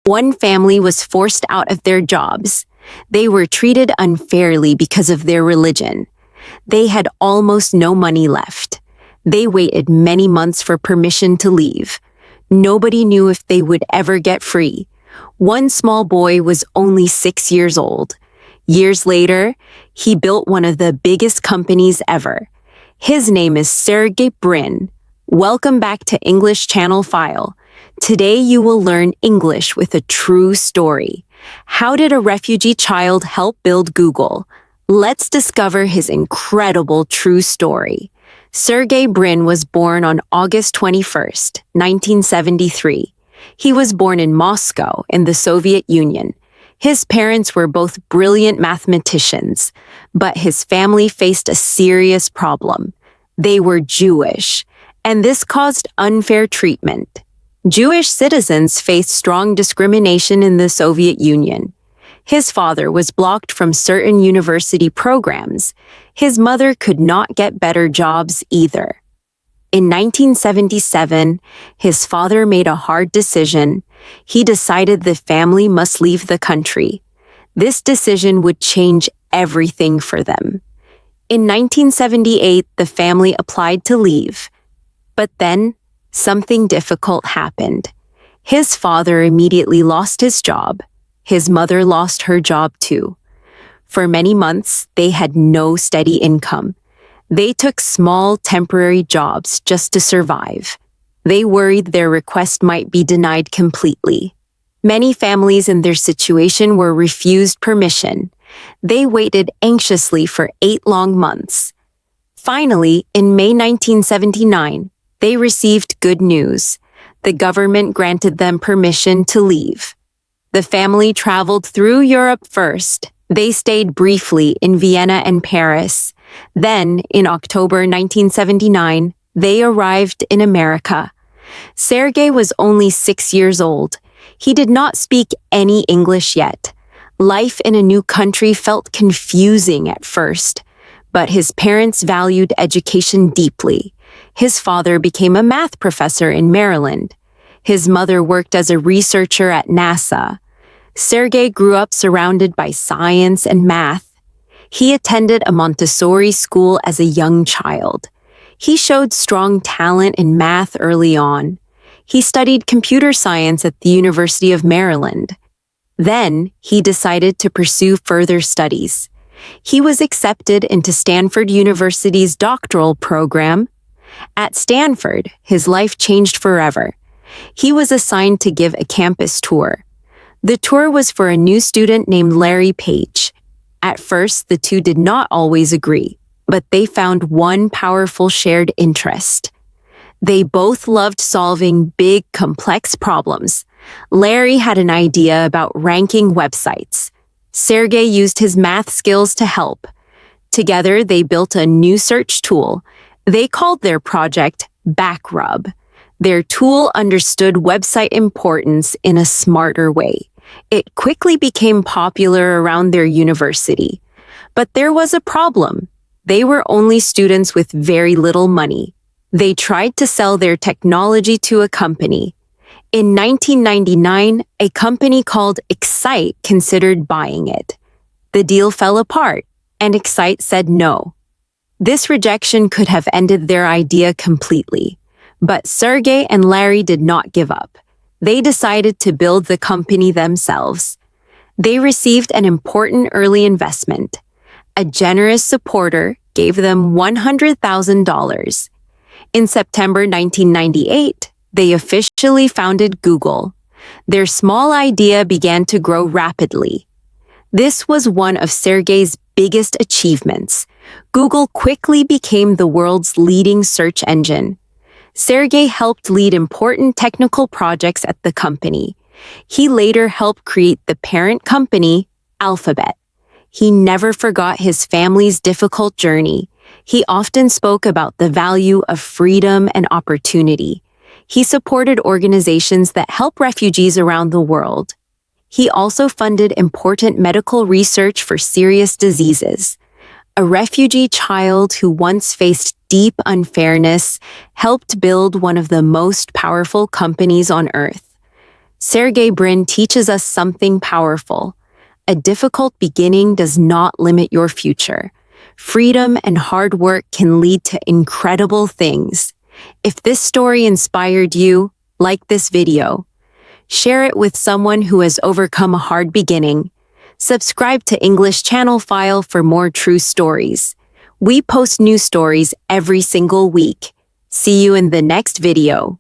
One family was forced out of their jobs. They were treated unfairly because of their religion. They had almost no money left. They waited many months for permission to leave. Nobody knew if they would ever get free. One small boy was only 6 years old. Years later, he built one of the biggest companies ever. His name is Sergey Brin. Welcome back to English Channel File. Today you will learn English with a true story. How did a refugee child help build Google? Let's discover his incredible true story. Sergey Brin was born on August 21st, 1973. He was born in Moscow in the Soviet Union. His parents were both brilliant mathematicians, but his family faced a serious problem. They were Jewish, and this caused unfair treatment. Jewish citizens faced strong discrimination in the Soviet Union. His father was blocked from certain university programs. His mother could not get better jobs either. In 1977, his father made a hard decision. He decided the family must leave the country. This decision would change everything for them. In 1978, the family applied to leave. But then, something difficult happened. His father immediately lost his job. His mother lost her job too. For many months, they had no steady income. They took small, temporary jobs just to survive. They worried their request might be denied completely. Many families in their situation were refused permission. They waited anxiously for 8 long months. Finally, in May 1979, they received good news. The government granted them permission to leave. The family traveled through Europe first. They stayed briefly in Vienna and Paris. Then, in October 1979, they arrived in America. Sergey was only 6 years old. He did not speak any English yet. Life in a new country felt confusing at first, but his parents valued education deeply. His father became a math professor in Maryland. His mother worked as a researcher at NASA. Sergey grew up surrounded by science and math. He attended a Montessori school as a young child. He showed strong talent in math early on. He studied computer science at the University of Maryland. Then, he decided to pursue further studies. He was accepted into Stanford University's doctoral program. At Stanford, his life changed forever. He was assigned to give a campus tour. The tour was for a new student named Larry Page. At first, the two did not always agree, but they found one powerful shared interest. They both loved solving big, complex problems. Larry had an idea about ranking websites. Sergey used his math skills to help. Together, they built a new search tool. They called their project Backrub. Their tool understood website importance in a smarter way. It quickly became popular around their university. But there was a problem. They were only students with very little money. They tried to sell their technology to a company. In 1999, a company called Excite considered buying it. The deal fell apart, and Excite said no. This rejection could have ended their idea completely. But Sergey and Larry did not give up. They decided to build the company themselves. They received an important early investment. A generous supporter gave them $100,000. In September 1998, they officially founded Google. Their small idea began to grow rapidly. This was one of Sergey's biggest achievements. Google quickly became the world's leading search engine. Sergey helped lead important technical projects at the company. He later helped create the parent company, Alphabet. He never forgot his family's difficult journey. He often spoke about the value of freedom and opportunity. He supported organizations that help refugees around the world. He also funded important medical research for serious diseases. A refugee child who once faced deep unfairness helped build one of the most powerful companies on earth. Sergey Brin teaches us something powerful. A difficult beginning does not limit your future. Freedom and hard work can lead to incredible things. If this story inspired you, like this video. Share it with someone who has overcome a hard beginning. Subscribe to English Channel File for more true stories. We post new stories every single week. See you in the next video.